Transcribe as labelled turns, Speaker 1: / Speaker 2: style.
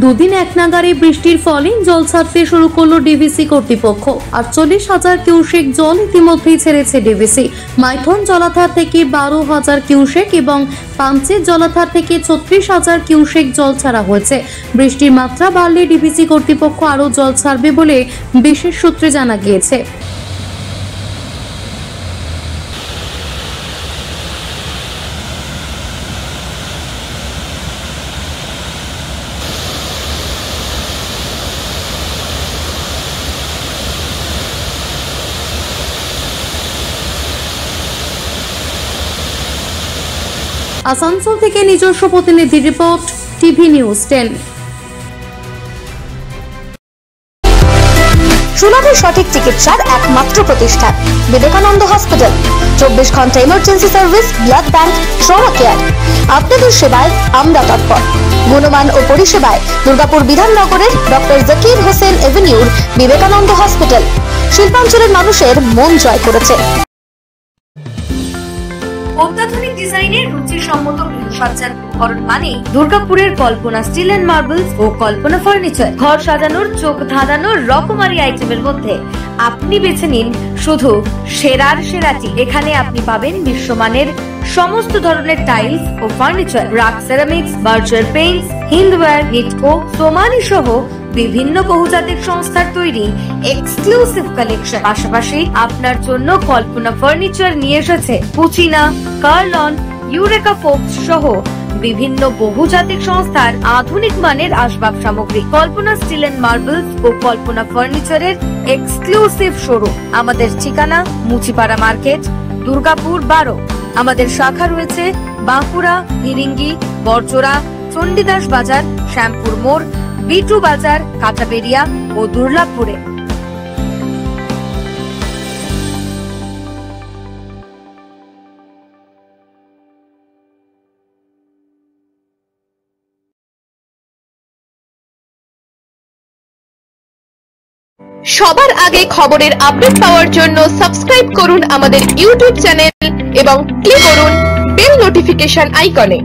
Speaker 1: দুদিন এক নাগারে বৃষ্টির ফলে জল ছাড়তে শুরু করলো ডিভিসি কর্তৃপক্ষ। 48,000 কিউসেক জল ইতিমধ্যেই ছেড়েছে ডিভিসি। মাইথন জলাধার থেকে 12,000 কিউসেক এবং পাঞ্চের জলাধার থেকে 36,000 কিউসেক জল ছাড়া হয়েছে। বৃষ্টির মাত্রা বাড়লে ডিভিসি কর্তৃপক্ষ আরও জল ছাড়বে বলে বিশেষ সূত্রে জানা গিয়েছে। আসানসোল থেকে নিজস্ব প্রতিনিধি রিপোর্ট, টিভি নিউজ 10।
Speaker 2: সুলভ সঠিক চিকিৎসার একমাত্র প্রতিষ্ঠান বিবেকানন্দ হসপিটাল। 24 ঘন্টা emergency service, blood bank, trauma care. আপনাদের সেবায় আমরা তৎপর। গুণমান ও পরিষেবায় দুর্গাপুর বিধাননগরের ডক্টর জাকির হোসেন এভিনিউর বিবেকানন্দ হসপিটাল শিল্পাঞ্চলের মানুষের মন জয় করেছে।
Speaker 3: অত্যাধুনিক ডিজাইনের রুচিসম্মত গৃহসজ্জার উপকরণ মানে দুর্গাপুরের কল্পনা স্টিল এন্ড মার্বেলস ও কল্পনা ফার্নিচার। ঘর সাজানোর, চোখ ধাঁধানোর রকমারি আইটেমের মধ্যে আপনি বেছে নিন শুধু সেরার সেরাটি। এখানে আপনি পাবেন বিশ্বমানের সমস্ত ধরনের টাইলস ও furniture, RAK ceramics, Berger paints, Hindware, Nitco, Somany সহ বিভিন্ন বহুজাতিক সংস্থার তৈরি এক্সক্লুসিভ কালেকশন। পাশাপাশি আপনার জন্য কল্পনা ফার্নিচার নিয়ে এসেছে পুচিনা, কার্লন, ইউরেকা ফোকস সহ বিভিন্ন বহুজাতিক সংস্থার আধুনিক মানের আসবাব সামগ্রী। কল্পনা স্টিল এন্ড মার্বেলস ও কল্পনা ফার্নিচারের এক্সক্লুসিভ শোরুম। আমাদের ঠিকানা মুচিপাড়া মার্কেট, দুর্গাপুর 12। আমাদের শাখা রয়েছে বাঁকুড়া, ফিরিঙ্গি, বড়জোড়া, চণ্ডীদাস বাজার, শ্যামপুর মোড়, বিটু বাজার, কাঁচাবেড়িয়া ও দুর্লাভপুরে।
Speaker 4: সবার আগে খবরের আপডেট পাওয়ার জন্য সাবস্ক্রাইব করুন আমাদের ইউটিউব চ্যানেল এবং ক্লিক করুন বেল নোটিফিকেশন আইকনে।